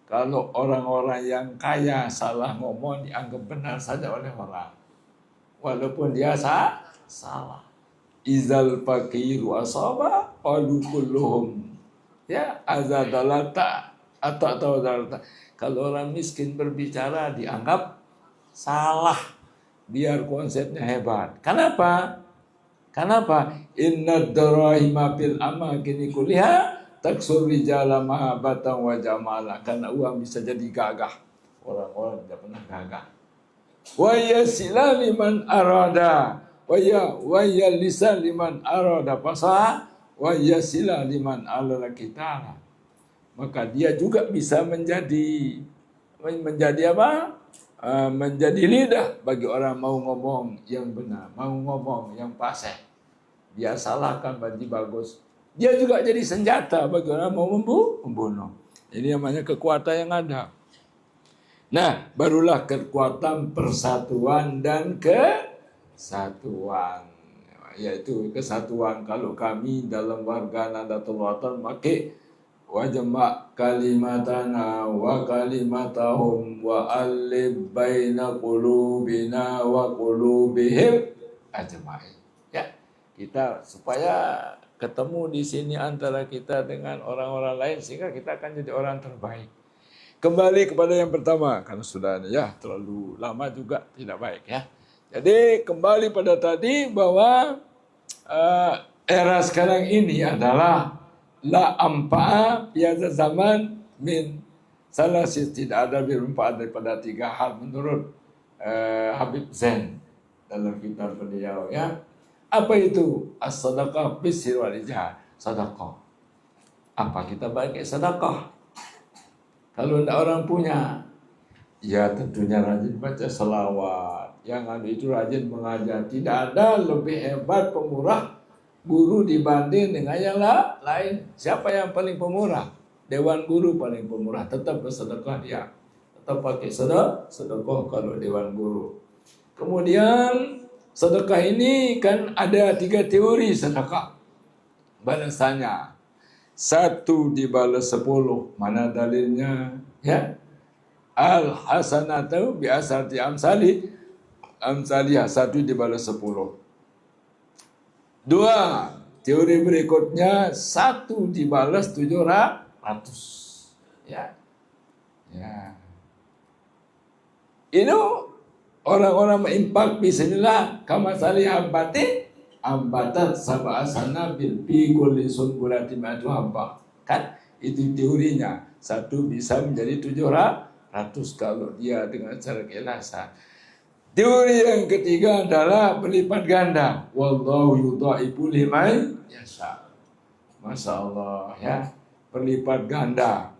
Kalau orang-orang yang kaya salah ngomong dianggap benar saja oleh orang, walaupun dia salah. Izal faqiru asaba qalu kulluhum, ya, azadalata atau dalata. Kalau orang miskin berbicara dianggap salah. Biar konsepnya hebat. Kenapa? Inna darahima fil amakini kuliha taksur rijala mahabatan wa jamala. Karena uang bisa jadi gagah. Orang-orang tidak pernah gagah. Wa yasila liman arada. Wa yalisa liman arada pasah. Wa yasila liman alala kitala. Maka dia juga bisa menjadi apa? Menjadi lidah bagi orang mau ngomong yang benar, mau ngomong yang fasih. Dia salahkan bagi bagus. Dia juga jadi senjata bagi orang mau membunuh. Ini namanya kekuatan yang ada. Nah, barulah kekuatan persatuan dan kesatuan. Yaitu kesatuan. Kalau kami dalam warga Nahdlatul Ulama pakai wajma' kalimatana wa kalimatahum wa alif baina qulubina wa qulubihim ajma'in. Ya, kita supaya ketemu di sini antara kita dengan orang-orang lain sehingga kita akan jadi orang terbaik. Kembali kepada yang pertama, karena sudah ya terlalu lama juga tidak baik, ya. Jadi kembali pada tadi bahwa era sekarang ini adalah la ampa'a biasa zaman min salah tidak ada bermanfaat daripada tiga hal menurut Habib Zain dalam kitab beliau, ya. Apa itu? As-sadaqah bisir wal ijah. Sedekah. Apa kita pakai sedekah? Kalau tidak orang punya, ya tentunya rajin baca selawat. Yang itu rajin mengajar. Tidak ada lebih hebat pemurah guru dibanding dengan yang lain. Siapa yang paling pemurah? Dewan guru paling pemurah. Tetap bersedekah dia. Tetap pakai sedekah kalau dewan guru. Kemudian sedekah ini kan ada 3 teori sedekah. Balasannya 1 dibalas 10. Mana dalilnya? Ya. Al-hasanatu bi asrati amsalih. Amsalih 1 dibalas 10. 2, teori berikutnya 1 dibalas 700. Ya. Ini orang-orang menginfak bismillah kama salih ambatat sab'a sana bil fi kulli sunbulatin ma'atu habba. Kan Itu teorinya. Satu bisa menjadi 700 kalau dia dengan cara keikhlasan. Teori yang ketiga adalah berlipat ganda. Wallahu yudha'ifu liman yasha. Masya Allah ya. Berlipat ganda.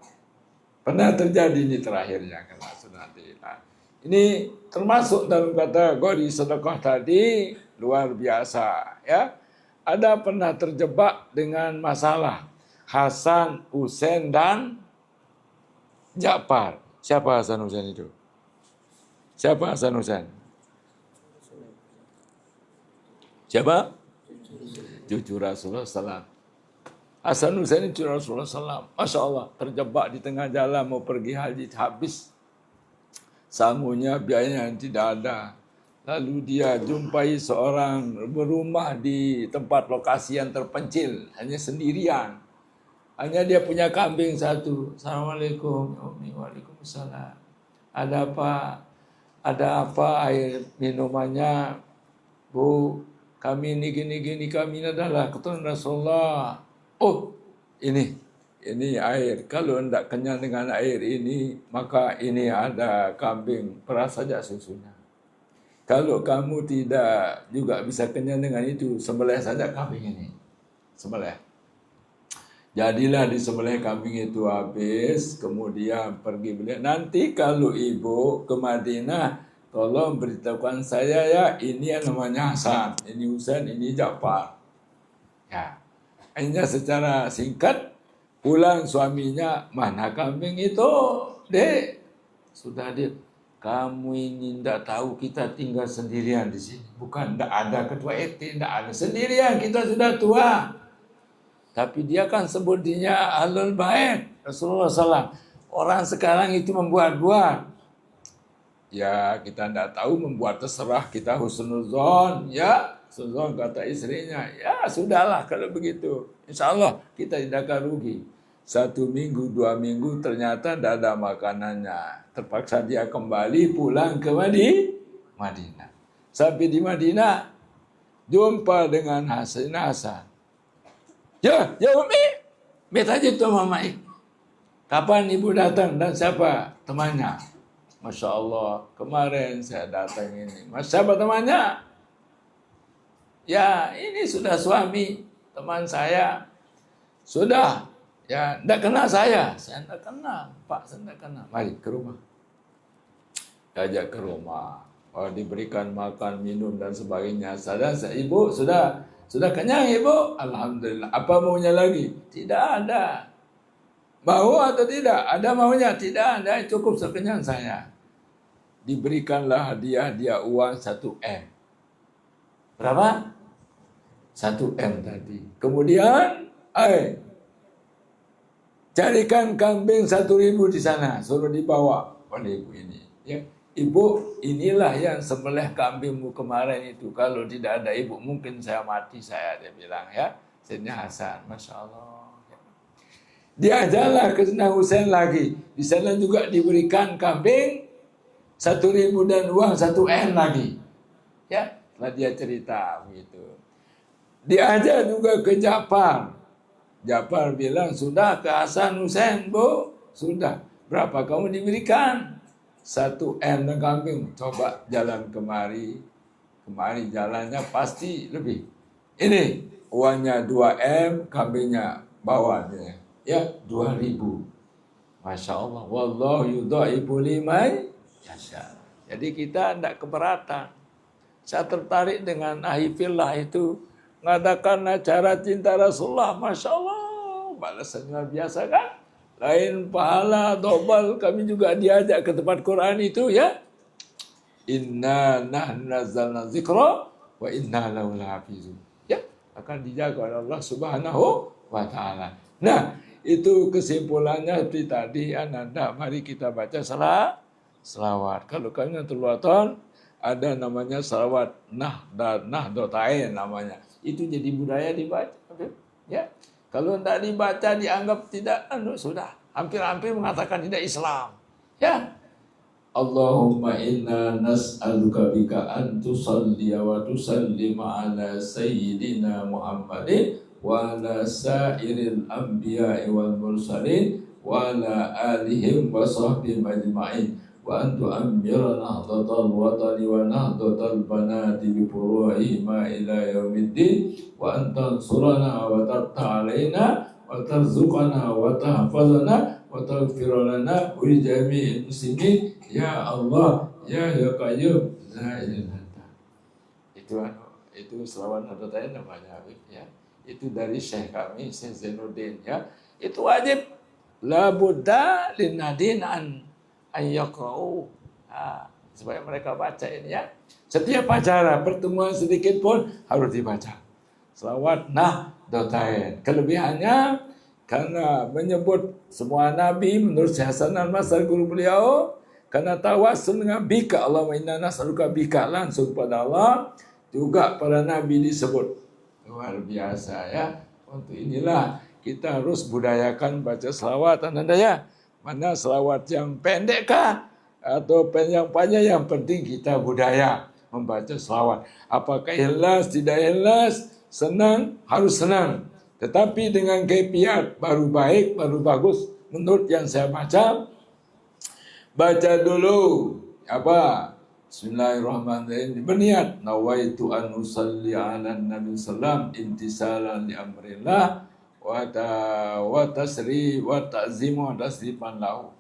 Pernah terjadi ini terakhirnya kena sunnatillah. Ini termasuk dalam kategori sedekah tadi luar biasa ya. Ada pernah terjebak dengan masalah Hasan, Husain dan Ja'far. Siapa Hasan Husain itu? Siapa Hasan Husain? Siapa? Cucu Rasulullah SAW. Hasan Husain cucu Rasulullah SAW. Masya Allah, terjebak di tengah jalan mau pergi haji, habis sangunya, biayanya tidak ada. Lalu dia jumpai seorang berumah di tempat lokasi yang terpencil, hanya sendirian. Hanya dia punya kambing satu. Assalamualaikum, Umi. Waalaikumsalam. Ada apa? Ada apa air minumannya? Bu, kami ini gini-gini, kami ini adalah keturunan Rasulullah. Oh, ini air. Kalau hendak kenyang dengan air ini, maka ini ada kambing, peras saja susunya. Kalau kamu tidak juga bisa kenyang dengan itu, sembelih saja kambing ini. Sembelih. Jadilah disembelih kambing itu habis, kemudian pergi beliau. Nanti kalau ibu ke Madinah, tolong beritahukan saya ya, ini yang namanya Hasan, ini Husain, ini Ja'far. Ya, hanya secara singkat, pulang suaminya, mana kambing itu? Dek, sudah Dek. Kamu ini tidak tahu kita tinggal sendirian di sini. Bukan tidak ada ketua RT, tidak ada. Sendirian, kita sudah tua. Tapi dia kan sebutnya Ahlul Bait Rasulullah SAW. Orang sekarang itu membuat-buat. Ya kita tidak tahu membuat, terserah kita husnuzon. Ya husnuzon kata istrinya. Ya sudahlah kalau begitu. Insya Allah kita tidak akan rugi. 1 minggu, 2 minggu ternyata tidak ada makanannya. Terpaksa dia kembali pulang ke Madinah. Sampai di Madinah, jumpa dengan Hasan. Ya Umi, minta aja tuh Mama. Kapan ibu datang dan siapa temannya? Masya Allah, kemarin saya datang ini. Mas, siapa temannya? Ya, ini sudah suami teman saya. Sudah. Ya, tidak kenal saya tidak kenal. Pak, saya tidak kenal. Mari ke rumah. Ajak ke rumah. Oh, diberikan makan, minum, dan sebagainya. Ibu sudah kenyang, Ibu? Alhamdulillah. Apa maunya lagi? Tidak ada. Mau atau tidak? Ada maunya? Tidak ada. Cukup sekenyang saya. Diberikanlah hadiah uang 1 M. Berapa? 1 M tadi. Kemudian, carikan kambing 1.000 di sana, suruh dibawa oleh ibu ini. Ya, Ibu, inilah yang sembelih kambingmu kemarin itu. Kalau tidak ada ibu, mungkin saya mati dia bilang ya. Sayyidina Hasan, Masya Allah. Diajarlah ke Sayyidina Husain lagi. Di sana juga diberikan kambing 1.000 dan uang 1 M lagi. Ya, setelah dia cerita begitu. Diajar juga ke Ja'far. Ja'far bilang, sudah ke Hasan Husain, Bu? Sudah. Berapa kamu diberikan? 1 M dan kambing. Coba jalan kemari. Kemari jalannya pasti lebih. Ini uangnya 2 M, kambingnya bawahnya. Ya, 2.000. Masya Allah. Wallahu yudha'ifu liman yasha. Jadi kita tidak keberatan. Saya tertarik dengan ahifillah itu. Mengadakan acara cinta Rasulullah. Masya Allah. Balasannya luar biasa kan? Lain pahala, dobal. Kami juga diajak ke tempat Quran itu ya. Inna nahnu nazzalna dzikra wa inna lahu lahafizun. Ya, akan dijaga oleh Allah Subhanahu wa taala. Nah, itu kesimpulannya seperti tadi Ananda. Mari kita baca selawat. Kalau kami Nahdlatul ada namanya selawat Nahdlatain namanya. Itu jadi budaya dibaca. Ya. Kalau tidak dibaca dianggap tidak sudah hampir-hampir mengatakan tidak Islam. Ya. Allahumma inna nas'aluka bika an tusalli wa tusallim ala sayyidina Muhammadin wa ala sairil anbiya'i wal mursalin wa ala alihim wa sahbihim ajma'in wa an tu'ammira nahdatal watani wa nahdatal banati bi furu'ihima ila yaumiddin wa an tansurana wa tarta alaina wa tarzuqana wa tahfazana wa taghfir lana wa li jami'il muslimin ya Allah ya Qayyum la ilaha illa itu selawat Nahdlatul namanya Habib ya. Itu dari Syekh kami Syekh Zainuddin ya. Itu wajib la budda lin nadin an yaqra'u. Supaya mereka baca ini ya. Setiap acara pertemuan sedikit pun harus dibaca selawat Nahdlatul. Kelebihannya karena menyebut semua nabi menurut Syekh Hasan Al-Masar guru beliau, karena tawassul dengan bika Allahumma inna nas'aluka bika langsung pada Allah, juga para nabi disebut. Luar biasa ya. Untuk inilah kita harus budayakan baca selawat Anda ya. Mana selawat yang pendek kah atau yang panjang, yang penting kita budaya membaca selawat. Apakah ikhlas, tidak ikhlas, senang, harus senang. Tetapi dengan kaifiat baru baik, baru bagus. Menurut yang saya baca dulu apa? Bismillahirrahmanirrahim. Berniat nawaitu an usalli ala nabi sallam intisalan li amrillah wa tasri wa ta'zimu wa tasrifan lahu.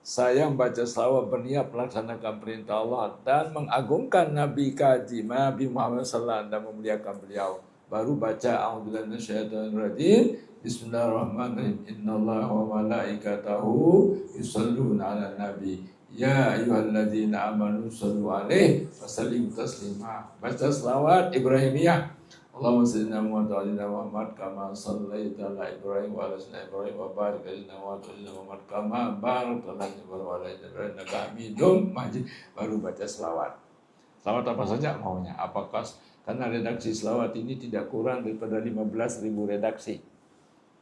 Saya membaca selawat berniat melaksanakan perintah Allah dan mengagungkan Nabi Kaji Nabi Muhammad sallallahu dan memuliakan beliau. Baru baca a'udzubillahi minasyaitonir rajim. Bismillahirrahmanirrahim. Innallaha wa malaikatahu yusholluna 'alan nabi. Ya ayyuhalladzina amanu shallu 'alaihi wa sallimu taslima. Baca selawat Ibrahimiyah. Allahumma shalli ala Muhammad kama shallaita ala Ibrahim wa ala Ibrahim wa barik ala Muhammad kama barakta ala Ibrahim wa ala Ibrahim innaka Hamidum Majid. Baru baca selawat. Selawat apa saja maunya. Apakah karena redaksi selawat ini tidak kurang daripada 15.000 redaksi.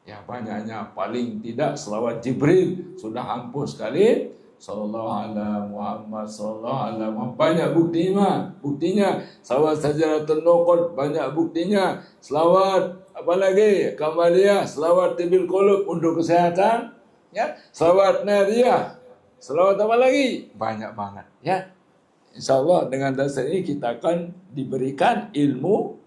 Ya banyaknya, paling tidak selawat Jibril sudah ampuh sekali. Sallallahu ala Muhammad, sallallahu ala Muhammad. Banyak buktinya. Selawat Sajaratul Nuqud, banyak buktinya. Selawat apalagi Kamaliyah, selawat Tibil Qulub untuk kesehatan. Ya, selawat Nariyah. Selawat apa lagi? Banyak banget. Ya, insya Allah dengan dasar ini kita akan diberikan ilmu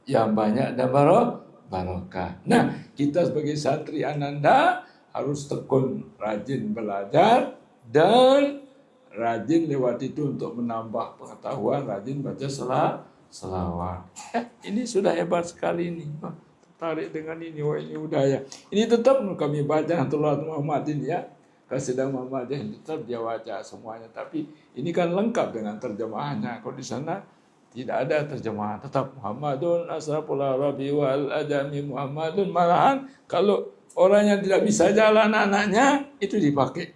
yang banyak dan barokah. Nah, kita sebagai santri Ananda harus tekun, rajin belajar dan rajin lewat itu untuk menambah pengetahuan, rajin baca selawat. Ini sudah hebat sekali ini. Tertarik dengan ini, wah ini udah ya. Ini tetap kami baca Nahdlatul Muhammadin ya. Qasidah Muhammadiyah tetap dia baca semuanya. Tapi ini kan lengkap dengan terjemahannya. Kalau di sana tidak ada terjemahan. Tetap Muhammadun asraful arabi wal ajami Muhammadun. Malahan kalau orang yang tidak bisa jalan anaknya itu dipakai.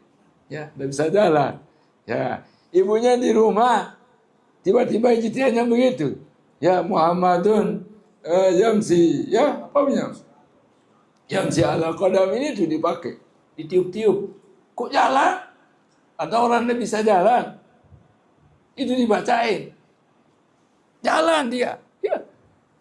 Ya, tidak bisa jalan. Ya, ibunya di rumah tiba-tiba ijtihadnya begitu. Ya, Muhammadun yamsi, ya, apa punya? Yamsi ala qadam ini itu dipakai, ditiup-tiup. Kok jalan? Ada orang yang bisa jalan. Itu dibacain. Jalan dia. Ya.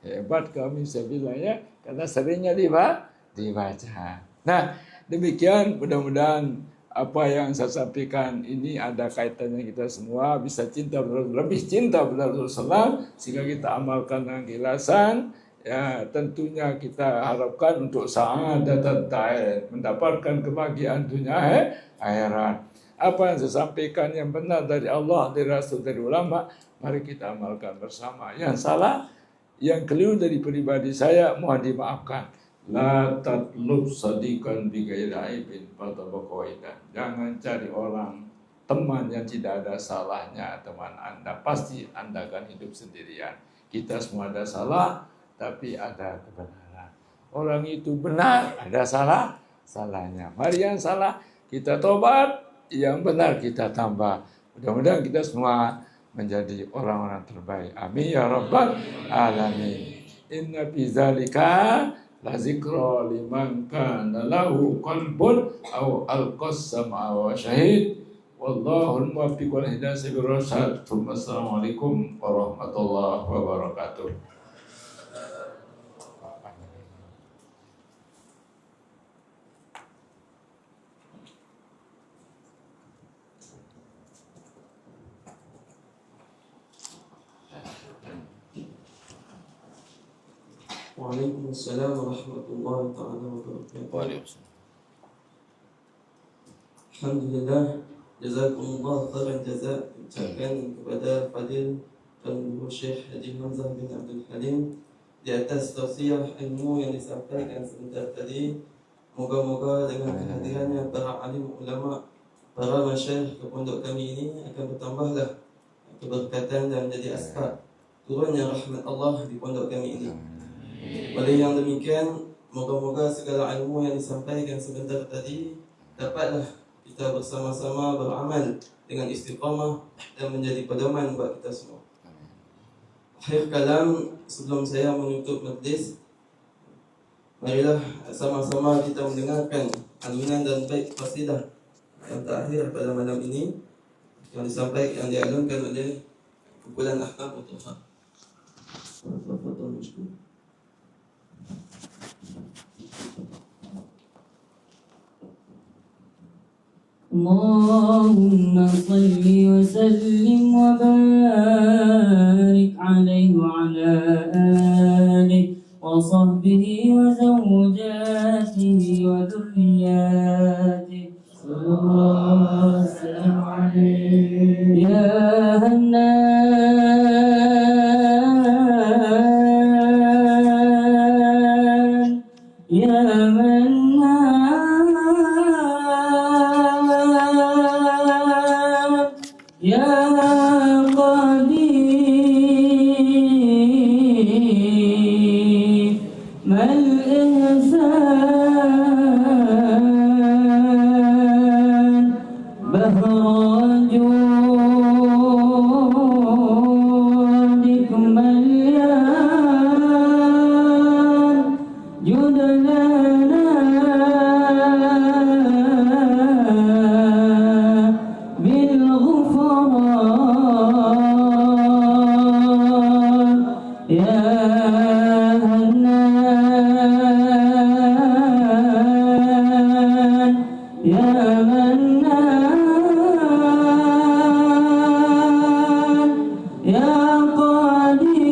Hebat kami saya bilang ya, karena seringnya dibaca. Nah, demikian mudah-mudahan apa yang saya sampaikan ini ada kaitannya kita semua bisa cinta lebih cinta kepada Rasulullah sehingga kita amalkan dengan ikhlasan. Ya, tentunya kita harapkan untuk sa'adat ta'in, mendapatkan kebahagiaan dunia akhirat. Apa yang saya sampaikan yang benar dari Allah, dari Rasul, dari ulama, mari kita amalkan bersama. Yang salah, yang keliru dari pribadi saya mohon dimaafkan. La tatlub sadiqan bi ghairi aibin fatabaqaidan. Jangan cari orang teman yang tidak ada salahnya. Teman Anda pasti Anda akan hidup sendirian. Kita semua ada salah, tapi ada kebenaran. Orang itu benar, ada salahnya. Mari yang salah kita tobat, yang benar kita tambah. Mudah-mudahan kita semua menjadi orang-orang terbaik. Amin ya rabbal alamin. Inna fi zalika la zikra liman kana lahu qalbun aw alqas sam'a wa syahid Wallahul muwaffiq wal hidayah sabil rasyad. Assalamualaikum warahmatullahi wabarakatuh. Waalaikumsalam warahmatullahi taala wabarakatuh. Waalaikumsalam. Alhamdulillah, jazakumullah khairan jazak. Ucapkan kepada Fadil dan Guru Syekh Haji Hamzah bin Abdul Halim di atas tausiah ilmu yang disampaikan sebentar tadi. Moga-moga dengan kehadirannya para alim ulama, para masyayikh ke pondok kami ini akan bertambahlah keberkatan dan menjadi asbab turunnya rahmat Allah di pondok kami ini. Oleh yang demikian, moga-moga segala ilmu yang disampaikan sebentar tadi dapatlah kita bersama-sama beramal dengan istiqamah dan menjadi pedoman buat kita semua. Akhir kalam, sebelum saya menutup majlis, marilah sama-sama kita mendengarkan alunan dan bait qasidah yang terakhir pada malam ini yang disampaikan, yang dialunkan oleh kumpulan Ahmad Mutoha. اللهم صل وسلم وبارك عليه وعلى آله وصحبه وزوجاته وذرياته صلى الله وسلم عليه يا هنان يا يا قدير ما الإنسان بهر جودك مليان جد لنا بالغفران يا هنان يا منان يا قدير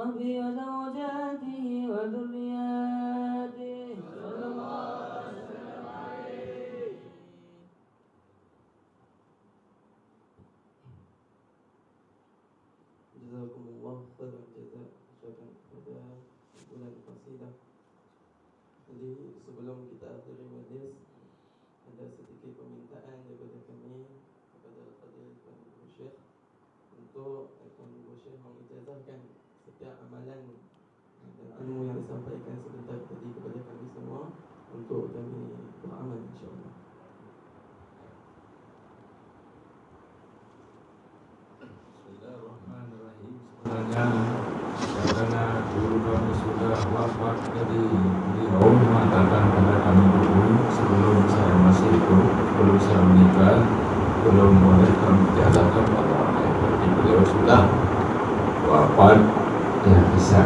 وصحبه وزوجاته وذرياته صلى الله عليه وسلم. Jazakumullah khairan jazak ucapan kepada bulan qasidah. Jadi sebelum kita akhiri majlis, ada sedikit permintaan daripada kami kepada Fadil Tuan Guru Syekh untuk Tuan Guru Syekh mengijazahkan setiap amalan dan ilmu yang disampaikan sebentar tadi kepada kami semua untuk kami beramal insya-Allah. Bismillahirrahmanirrahim. Sebenarnya karena guru kami sudah wafat, jadi beliau mengatakan pada kami dulu sebelum saya masih hidup, sebelum saya menikah, belum boleh kami jalankan orang-orang. Jadi beliau sudah wafat, ya bisa.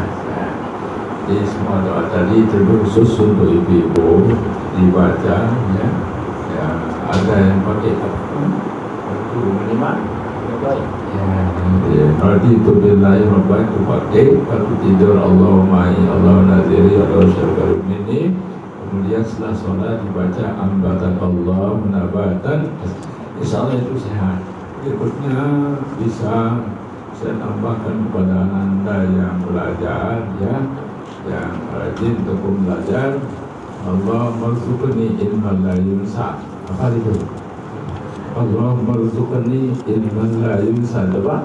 Jadi semua doa tadi tentu khusus untuk ibu-ibu dibaca, ya. Ya ada yang pakai untuk minimal. Ya, berarti itu billahi rabbi itu pakai waktu tidur Allahumma Allah naziri Allah syarikarim ini. Kemudian setelah sholat dibaca ambatakallah nabatan, insya Allah itu sehat. Berikutnya bisa saya tambahkan kepada anda yang belajar, ya, yang rajin untuk belajar. Allah marzuqni ilman la yunsa. Apa itu? Allah marzuqni ilman la yunsa. Apa?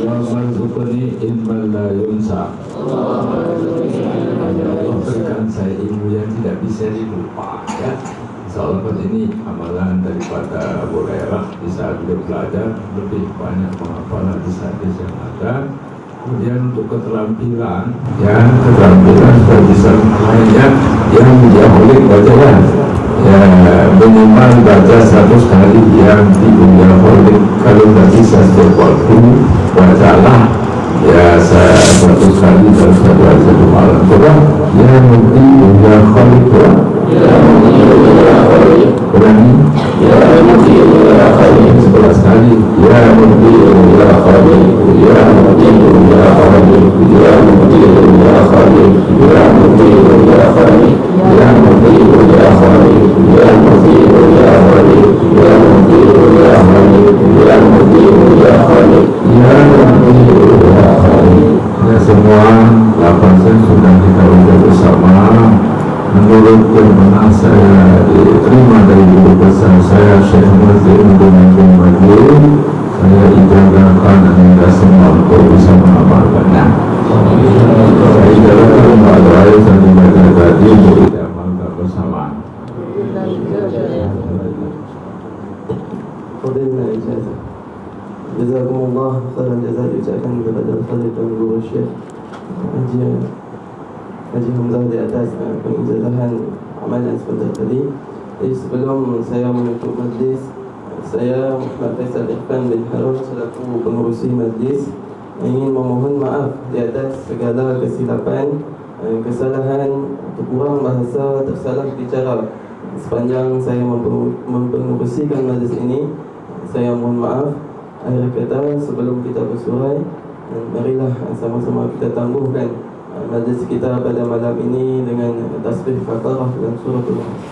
Allah marzuqni ilman la yunsa. Allah berikan saya ilmu yang tidak bisa dilupa, ya. Insyaallah pada ini amalan daripada Abu Hurairah di saat beliau belajar lebih banyak penghafalan di saat yang ada. Kemudian untuk keterampilan, ya, keterampilan sudah bisa lainnya yang diahulik baca, ya, minimal baca 100 kali yang diahulik. Kalau tidak bisa setiap waktu bacalah, ya, 100 kali dalam satu malam. Coba ya mungkin ya khalik, berani ya mungkin ya khalik 11 kali, ya mungkin ya khalik, ya mungkin ya khalik, ya mungkin ya khalik, ya mungkin ya khalik, ya mungkin ya khalik, ya mungkin ya khalik, ya mungkin ya khalik, ya mungkin ya khalik, ya mungkin ya khalik. Ya, semua 8 sudah kita ucap bersama. Menurut yang pernah saya diterima dari guru besar saya Syekh Mazin dengan Majid, saya ijazahkan anda semua untuk bisa mengamalkannya. Saya ijazahkan Mbak Rais dan dibaca tadi untuk kita amalkan bersama. Fadilna ijazah. Jazakumullah khairan jazak diucapkan kepada Fadil Tuan Guru Syekh Haji Hamzah di atas pengijazahan amalan sebentar tadi. Jadi sebelum saya menutup majlis, saya Muhammad Faisal Ikhwan bin Harun selaku pengurusi majlis ingin memohon maaf di atas segala kesilapan, kesalahan, kurang bahasa, tersalah bicara sepanjang saya mempengurusikan majlis ini. Saya mohon maaf. Akhir kata sebelum kita bersurai, marilah sama-sama kita tangguhkan majlis kita pada malam ini dengan tasbih Baqarah dan suratul Nas.